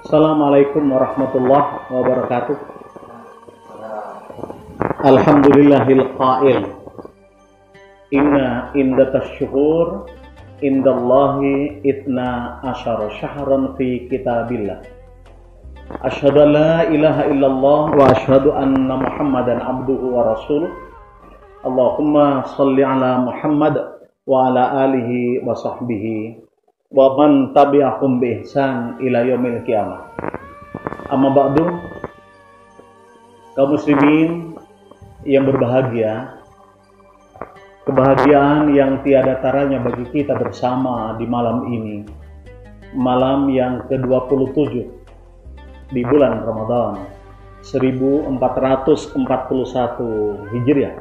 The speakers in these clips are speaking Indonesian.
Assalamualaikum warahmatullahi wabarakatuh. Alhamdulillahil qail. Inna indatash syuhur indallahi ithna asyara syahran fi kitabillah. Asyhadu an la ilaha illallah wa asyhadu anna Muhammadan abduhu wa rasuluh. Allahumma shalli ala Muhammad wa ala alihi wa sahbihi wa man tabi'ahum bi ihsan ila yaumil qiyamah. Amma ba'du, kaum muslimin yang berbahagia, kebahagiaan yang tiada taranya bagi kita bersama di malam ini, malam yang ke-27 di bulan Ramadan 1441 Hijriah.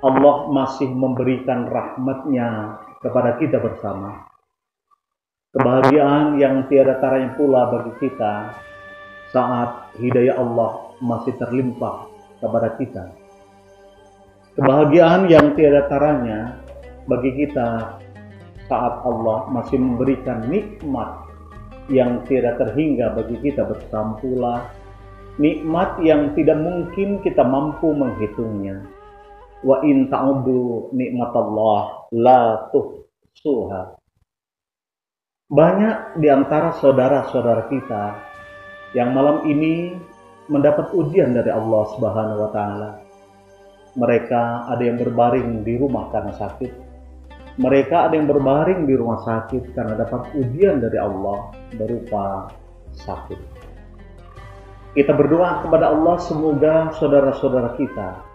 Allah masih memberikan rahmat-Nya kepada kita bersama. Kebahagiaan yang tiada taranya pula bagi kita saat hidayah Allah masih terlimpah kepada kita. Kebahagiaan yang tiada taranya bagi kita saat Allah masih memberikan nikmat yang tiada terhingga bagi kita bersama pula. Nikmat yang tidak mungkin kita mampu menghitungnya. Wa in ta'udu nikmatallah la tuhsuha. Banyak di antara saudara-saudara kita yang malam ini mendapat ujian dari Allah Subhanahu wa Ta'ala. Mereka ada yang berbaring di rumah karena sakit. Mereka ada yang berbaring di rumah sakit karena dapat ujian dari Allah berupa sakit. Kita berdoa kepada Allah semoga saudara-saudara kita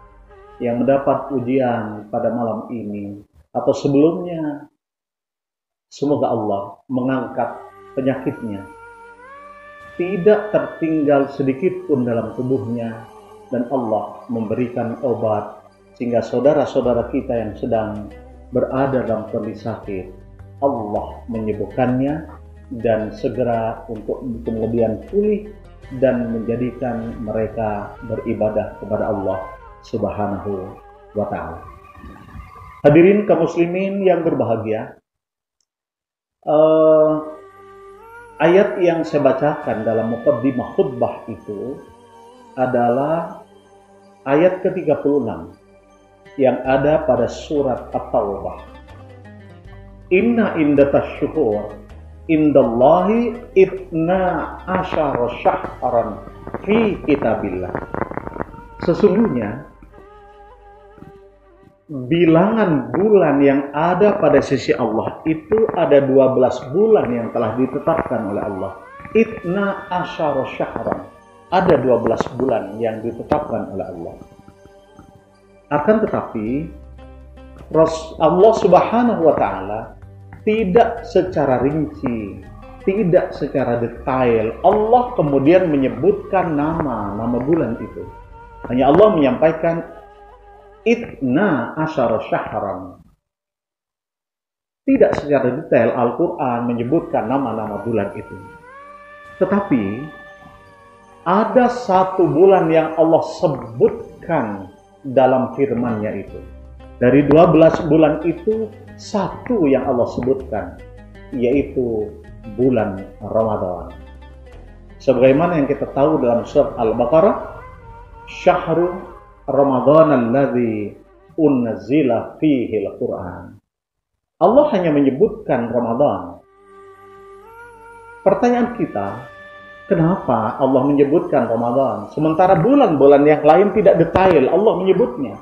yang mendapat ujian pada malam ini atau sebelumnya, semoga Allah mengangkat penyakitnya, tidak tertinggal sedikit pun dalam tubuhnya, dan Allah memberikan obat sehingga saudara-saudara kita yang sedang berada dalam kondisi sakit, Allah menyembuhkannya dan segera untuk kemudian pulih dan menjadikan mereka beribadah kepada Allah Subhanahu wa Ta'ala. Hadirin kaum muslimin yang berbahagia, ayat yang saya bacakan dalam muqaddimah khutbah itu adalah ayat ke-36 yang ada pada surat At-Taubah. Inna indatash syuhur indallahi ithna asyara syahran fi kitabillah. Sesungguhnya bilangan bulan yang ada pada sisi Allah itu ada 12 bulan yang telah ditetapkan oleh Allah. Ithna asyara syahran. Ada 12 bulan yang ditetapkan oleh Allah. Akan tetapi Allah Subhanahu wa Ta'ala tidak secara rinci, tidak secara detail Allah kemudian menyebutkan nama bulan itu. Hanya Allah menyampaikan Ithna asyara syahran. Tidak secara detail Al-Quran menyebutkan nama-nama bulan itu. Tetapi ada satu bulan yang Allah sebutkan dalam firman-Nya itu. Dari 12 bulan itu, satu yang Allah sebutkan, yaitu bulan Ramadan. Sebagaimana yang kita tahu dalam surat Al-Baqarah, Syahrul Ramadan alladzi unzila fihi al-Quran. Allah hanya menyebutkan Ramadan. Pertanyaan kita, kenapa Allah menyebutkan Ramadan sementara bulan-bulan yang lain tidak detail Allah menyebutnya?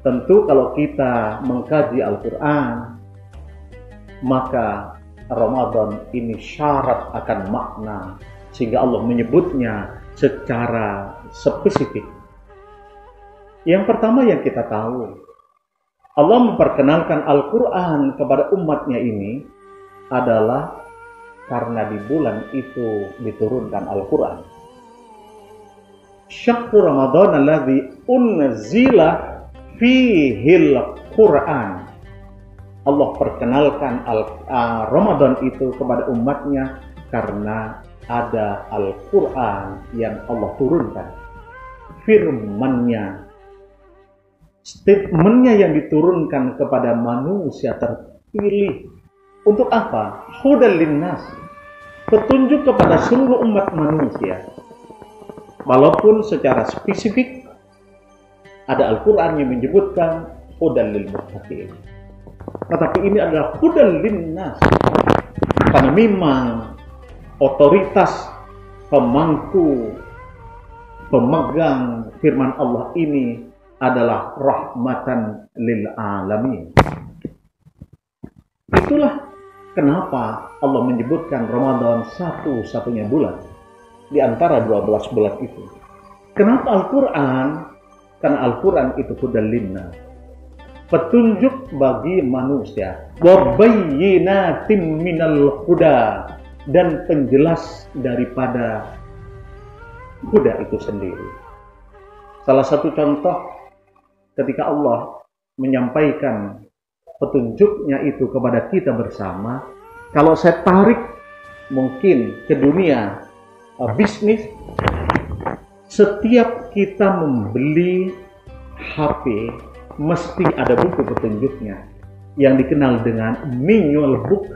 Tentu kalau kita mengkaji Al-Quran, maka Ramadan ini syarat akan makna sehingga Allah menyebutnya secara spesifik. Yang pertama yang kita tahu, Allah memperkenalkan Al-Quran kepada umatnya ini adalah karena di bulan itu diturunkan Al-Quran. Syahrul Ramadan alladzi unzila fihil Quran. Allah perkenalkan Ramadan itu kepada umatnya karena ada Al-Quran yang Allah turunkan. Firman-Nya, statement-nya yang diturunkan kepada manusia terpilih. Untuk apa? Hudal linnas. petunjuk kepada seluruh umat manusia. Walaupun secara spesifik ada Al-Quran yang menyebutkan hudan lil muttaqin, tetapi ini adalah hudan linnas, karena memang otoritas pemangku pemegang firman Allah ini adalah rahmatan lil alamin. Itulah kenapa Allah menyebutkan Ramadan satu-satunya bulan di antara 12 bulan itu. Kenapa Al-Quran? Karena Al-Quran itu hudan linnas, petunjuk bagi manusia, wa bayyinatin minal huda, dan penjelas daripada huda itu sendiri. Salah satu contoh ketika Allah menyampaikan petunjuknya itu kepada kita bersama, kalau saya tarik mungkin ke dunia bisnis, setiap kita membeli HP mesti ada buku petunjuknya yang dikenal dengan manual book.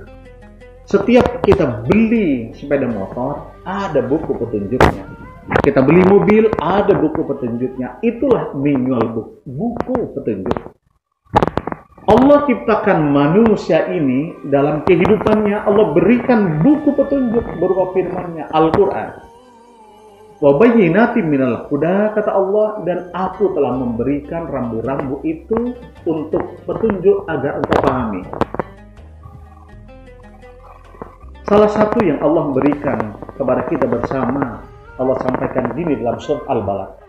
Setiap kita beli sepeda motor ada buku petunjuknya, kita beli mobil ada buku petunjuknya. Itulah manual book, buku petunjuk. Allah ciptakan manusia ini dalam kehidupannya, Allah berikan buku petunjuk berupa firman-Nya, Al-Quran. Wa bayyinatin minal huda, kata Allah, dan aku telah memberikan rambu-rambu itu untuk petunjuk agar engkau pahami. Salah satu yang Allah berikan kepada kita bersama, Allah sampaikan gini dalam surat Al-Balad.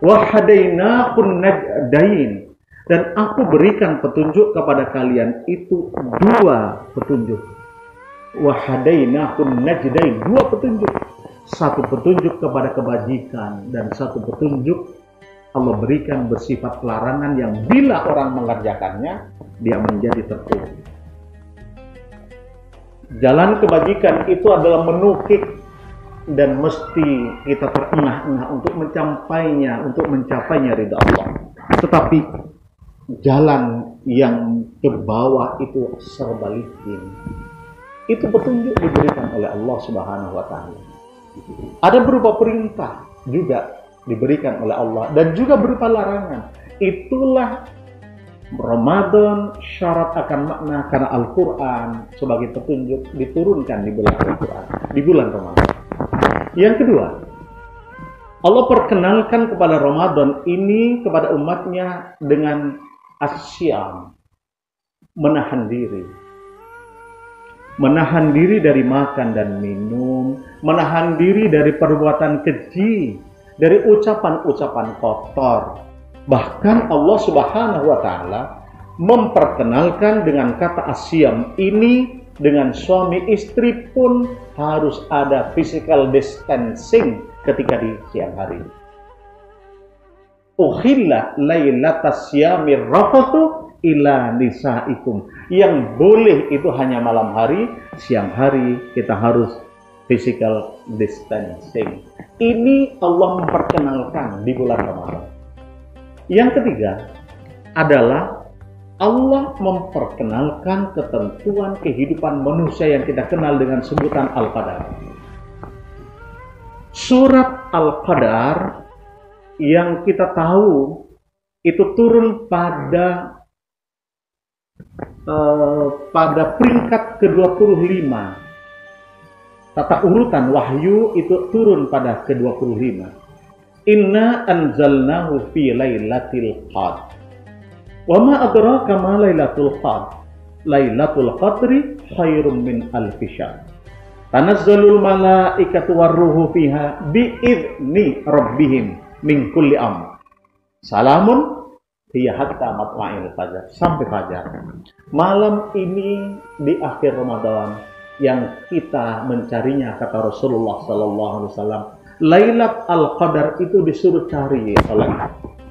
Wa hadainahun najdain, dan aku berikan petunjuk kepada kalian itu dua petunjuk. Wa hadainahun najdain, dua petunjuk. Satu petunjuk kepada kebajikan dan satu petunjuk Allah berikan bersifat larangan yang bila orang mengerjakannya dia menjadi terpuruk. Jalan kebajikan itu adalah menukik dan mesti kita terengah-engah untuk mencapainya ridha Allah. Tetapi jalan yang ke bawah itu serba licin. Itu petunjuk diberikan oleh Allah Subhanahu wa taala. Ada berupa perintah juga diberikan oleh Allah dan juga berupa larangan. Itulah Ramadan syarat akan makna, karena Al-Quran sebagai petunjuk diturunkan di bulan Al-Quran, di bulan Ramadan. Yang kedua, Allah perkenalkan kepada Ramadan ini kepada umatnya dengan asyam, menahan diri. Menahan diri dari makan dan minum, menahan diri dari perbuatan keji, dari ucapan-ucapan kotor. Bahkan Allah Subhanahu wa taala memperkenalkan dengan kata asyam ini dengan suami istri pun harus ada physical distancing ketika di siang hari. Uhilla lailatas syamir rafathu ila nisaikum. Yang boleh itu hanya malam hari, siang hari kita harus physical distancing. Ini Allah memperkenalkan di bulan Ramadan. Yang ketiga adalah Allah memperkenalkan ketentuan kehidupan manusia yang kita kenal dengan sebutan Al-Qadar. Surat Al-Qadar yang kita tahu itu turun pada peringkat ke-25. Tata urutan wahyu itu turun pada ke-25. Inna anzalnahu fi lailatul qadr. Wa ma adraka ma lailatul qadr. Lailatul qadri khairum min alfi syahr. Tanazzalul malaikatu warruhu fiha bi'izni rabbihim min kulli amr. Salamun hiya hatta matla'il fajar, sampai fajar. Malam ini di akhir Ramadan yang kita mencarinya, kata Rasulullah sallallahu alaihi wasallam, Lailat al-Qadar itu disuruh cari oleh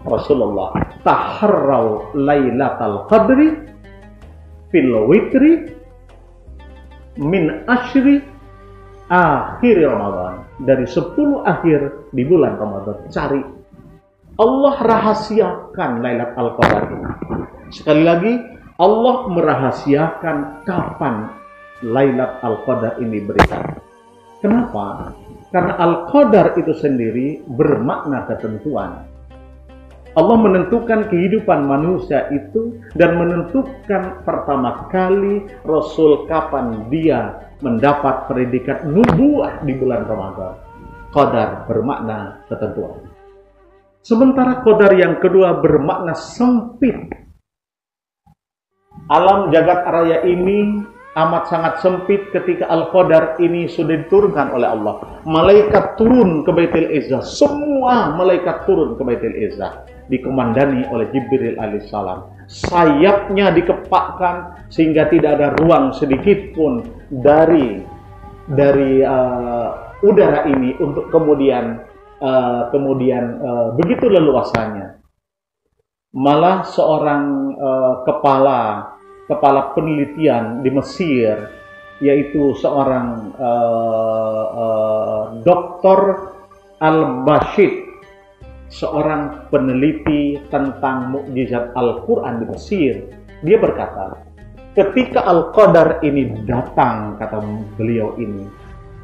Rasulullah. Taharraw Lailatul Qadri fil witri min asyri akhir Ramadan. Dari 10 akhir di bulan Ramadan. Cari. Allah rahasiakan Lailat al-Qadar ini. Sekali lagi, Allah merahasiakan kapan Lailat al-Qadar ini berikan. Kenapa? Karena Al-Qadar itu sendiri bermakna ketentuan. Allah menentukan kehidupan manusia itu dan menentukan pertama kali Rasul kapan dia mendapat predikat nubuah di bulan Ramadan. Qadar bermakna ketentuan. Sementara qadar yang kedua bermakna sempit. Alam jagat raya ini amat sangat sempit ketika Al-Qadar ini sudah diturunkan oleh Allah. Malaikat turun ke Baitul Izzah. Semua malaikat turun ke Baitul Izzah. Dikomandani oleh Jibril alaihissalam. Sayapnya dikepakkan sehingga tidak ada ruang sedikit pun dari udara ini untuk kemudian begitu leluasanya. Malah seorang kepala penelitian di Mesir, yaitu seorang Dr. Al-Bashid, seorang peneliti tentang mukjizat Al-Quran di Mesir, dia berkata, ketika Al-Qadar ini datang, kata beliau ini,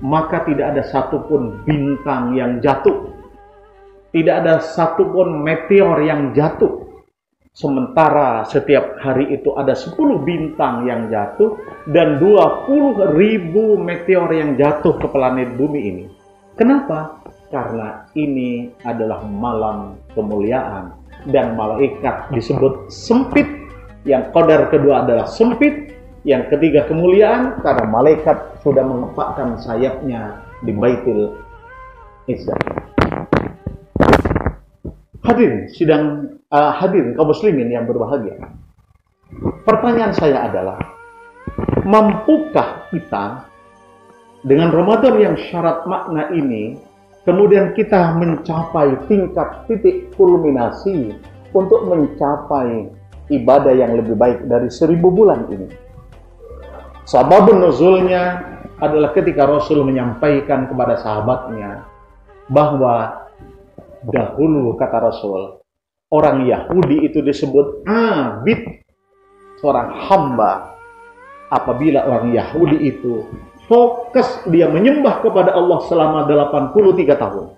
maka tidak ada satupun bintang yang jatuh, tidak ada satupun meteor yang jatuh. Sementara setiap hari itu ada 10 bintang yang jatuh dan 20.000 meteor yang jatuh ke planet bumi ini. Kenapa? Karena ini adalah malam kemuliaan dan malaikat disebut sempit. Yang qadar kedua adalah sempit. Yang ketiga kemuliaan karena malaikat sudah mengepakkan sayapnya di Baitul Izzah. Hadirin kaum muslimin yang berbahagia. Pertanyaan saya adalah, mampukah kita dengan Ramadan yang syarat makna ini kemudian kita mencapai tingkat titik kulminasi untuk mencapai ibadah yang lebih baik dari 1000 bulan ini? Sababun nuzulnya adalah ketika Rasul menyampaikan kepada sahabatnya bahwa dahulu, kata Rasul, orang Yahudi itu disebut abid, seorang hamba. Apabila orang Yahudi itu fokus dia menyembah kepada Allah selama 83 tahun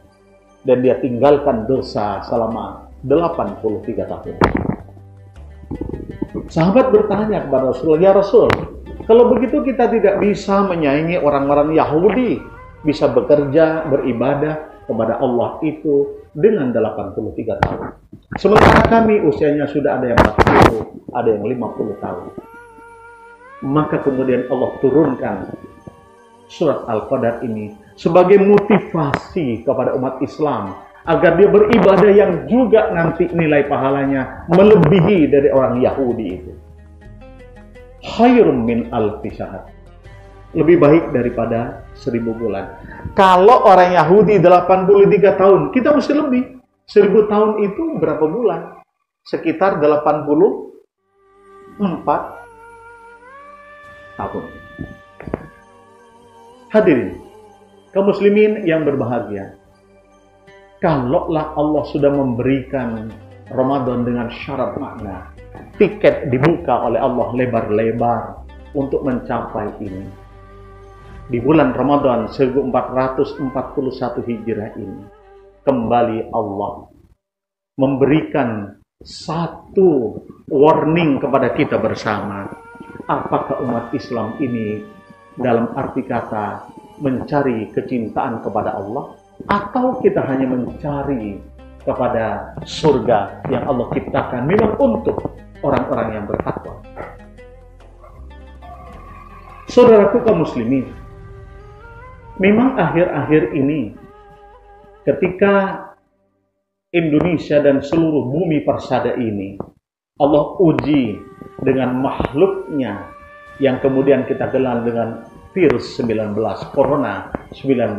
dan dia tinggalkan dosa selama 83 tahun. Sahabat bertanya kepada Rasul, ya Rasul, kalau begitu kita tidak bisa menyaingi orang-orang Yahudi, bisa bekerja, beribadah kepada Allah itu dengan 83 tahun. Sementara kami usianya sudah ada yang 40, ada yang 50 tahun. Maka kemudian Allah turunkan surat Al-Qadar ini sebagai motivasi kepada umat Islam agar dia beribadah yang juga nanti nilai pahalanya melebihi dari orang Yahudi itu. Khairum min alfi syahr. Lebih baik daripada 1000 bulan. Kalau orang Yahudi 83 tahun, kita mesti lebih. 1000 tahun itu berapa bulan? Sekitar 84 tahun. Hadirin, kaum muslimin yang berbahagia, kalaulah Allah sudah memberikan Ramadan dengan syarat makna, tiket dibuka oleh Allah lebar-lebar untuk mencapai ini. Di bulan Ramadan 1441 Hijrah ini, kembali Allah memberikan satu warning kepada kita bersama. Apakah umat Islam ini dalam arti kata mencari kecintaan kepada Allah, atau kita hanya mencari kepada surga yang Allah ciptakan memang untuk orang-orang yang bertakwa? Saudaraku kaum muslimin, memang akhir-akhir ini ketika Indonesia dan seluruh bumi persada ini Allah uji dengan makhluknya yang kemudian kita kenal dengan virus 19, Corona 19.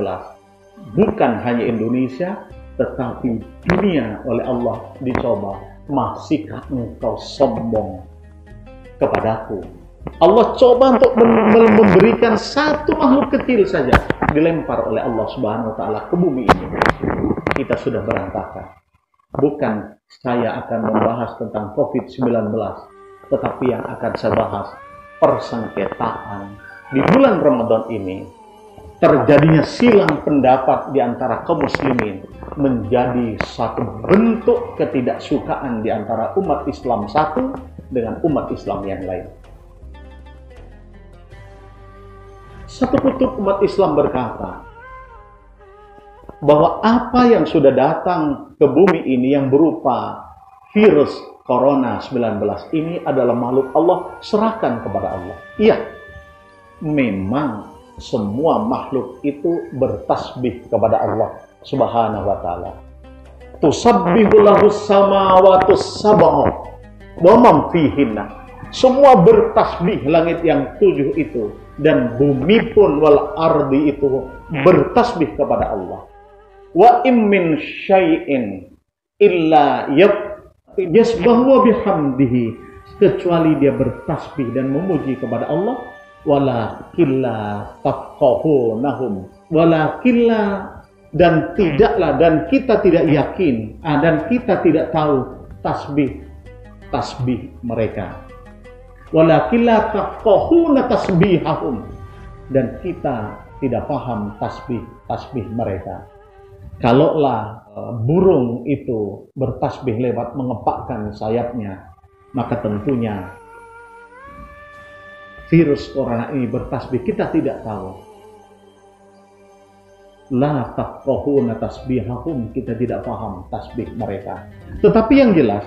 Bukan hanya Indonesia, tetapi dunia oleh Allah dicoba. Masihkah engkau sombong kepadaku? Allah coba untuk memberikan satu makhluk kecil saja dilempar oleh Allah Subhanahu wa taala ke bumi ini. Kita sudah berantakan. Bukan saya akan membahas tentang COVID-19, tetapi yang akan saya bahas persengketaan di bulan Ramadan ini terjadinya silang pendapat di antara kaum muslimin menjadi satu bentuk ketidaksukaan di antara umat Islam satu dengan umat Islam yang lain. Satu kutub umat Islam berkata bahwa apa yang sudah datang ke bumi ini yang berupa virus Corona 19 ini adalah makhluk Allah, serahkan kepada Allah. Iya, memang semua makhluk itu bertasbih kepada Allah Subhanahu wa ta'ala. Tusabbihu lahus samawatus sab'u wa man fihinna. Semua bertasbih, langit yang 7 itu dan bumi pun wal ardi itu bertasbih kepada Allah. Wa im min syai'in illa yasbahu wa bihamdihi, kecuali dia bertasbih dan memuji kepada Allah. Walakilla tafqahunahum, walakilla, dan tidaklah, dan kita tidak yakin, dan kita tidak tahu tasbih mereka. Walakilla tafqahuna tasbihahum, dan kita tidak paham tasbih mereka. Kalaulah burung itu bertasbih lewat mengepakkan sayapnya, maka tentunya virus corona ini bertasbih, kita tidak tahu. La tafqahuna tasbihahum, kita tidak paham tasbih mereka. Tetapi yang jelas,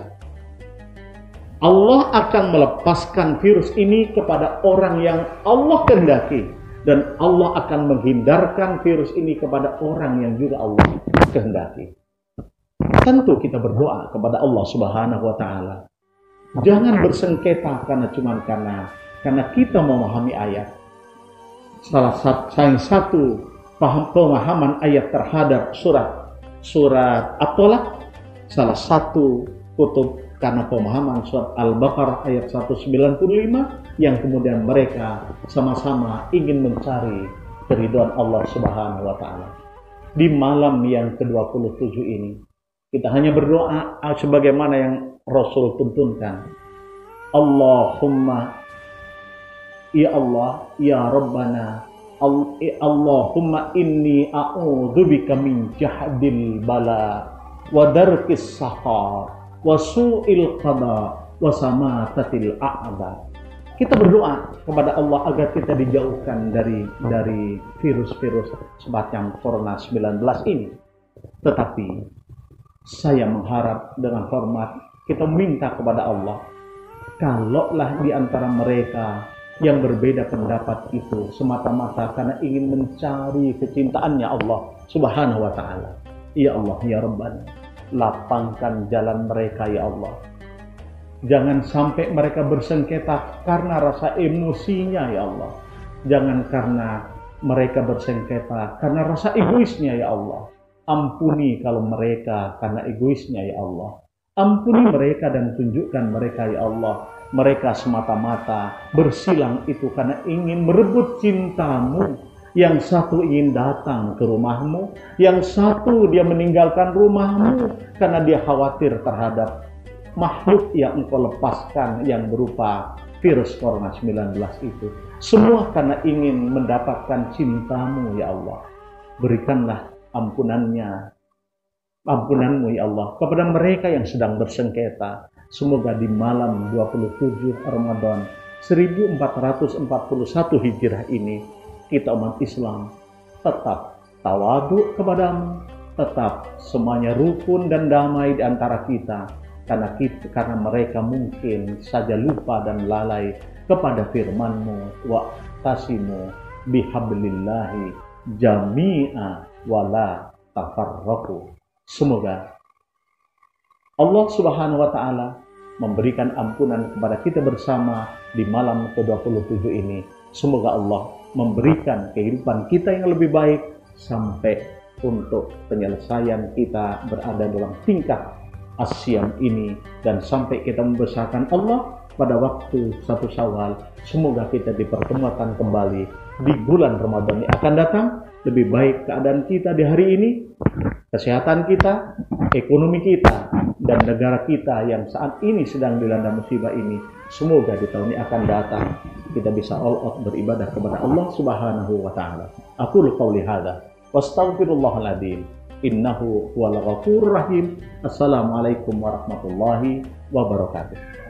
Allah akan melepaskan virus ini kepada orang yang Allah kehendaki, dan Allah akan menghindarkan virus ini kepada orang yang juga Allah kehendaki. Tentu kita berdoa kepada Allah Subhanahu wa ta'ala. Jangan bersengketa karena kita memahami ayat. Salah satu pemahaman ayat terhadap surat At-Tolak, salah satu kutub karena pemahaman surat Al-Baqarah ayat 195, yang kemudian mereka sama-sama ingin mencari keridhaan Allah Subhanahu wa ta'ala. Di malam yang ke-27 ini, kita hanya berdoa sebagaimana yang Rasul tuntunkan. Allahumma, ya Allah, ya Rabbana, Allahumma inni a'udzubika min jahdil bala wa darkis saqar wa su'il qada wa samatatil a'da. Kita berdoa kepada Allah agar kita dijauhkan dari virus-virus semacam Corona 19 ini. Tetapi saya mengharap dengan hormat kita minta kepada Allah, kalaulah di antara mereka yang berbeda pendapat itu semata-mata karena ingin mencari kecintaannya Allah Subhanahu wa ta'ala, ya Allah, ya Rabbana, lapangkan jalan mereka ya Allah. Jangan sampai mereka bersengketa karena rasa emosinya ya Allah. Jangan karena mereka bersengketa karena rasa egoisnya ya Allah. Ampuni kalau mereka karena egoisnya ya Allah. Ampuni mereka dan tunjukkan mereka ya Allah. Mereka semata-mata bersilang itu karena ingin merebut cintamu. Yang satu ingin datang ke rumahmu, yang satu dia meninggalkan rumahmu karena dia khawatir terhadap makhluk yang engkau lepaskan yang berupa virus Corona 19 itu. Semua karena ingin mendapatkan cintamu ya Allah. Berikanlah ampunanmu ya Allah kepada mereka yang sedang bersengketa. Semoga di malam 27 Ramadan 1441 Hijrah ini, kita umat Islam tetap tawadu kepadamu, tetap semuanya rukun dan damai di antara kita, karena mereka mungkin saja lupa dan lalai kepada firman-Mu, wa tasimu bihablillahi jami'a wala tafarraqu. Semoga Allah Subhanahu wa ta'ala memberikan ampunan kepada kita bersama di malam ke-27 ini. Semoga Allah memberikan kehidupan kita yang lebih baik sampai untuk penyelesaian kita berada dalam tingkat Asyam ini, dan sampai kita membesarkan Allah pada waktu 1 Syawal. Semoga kita dipertemukan kembali di bulan Ramadan yang akan datang. Lebih baik keadaan kita di hari ini, kesehatan kita, ekonomi kita, dan negara kita yang saat ini sedang dilanda musibah ini. Semoga di tahun ini akan datang kita bisa all out beribadah kepada Allah Subhanahu wa taala. Aqulu qouli hadza wastaghfirullahaladzim innahu huwal ghafurur rahim. Assalamualaikum warahmatullahi wabarakatuh.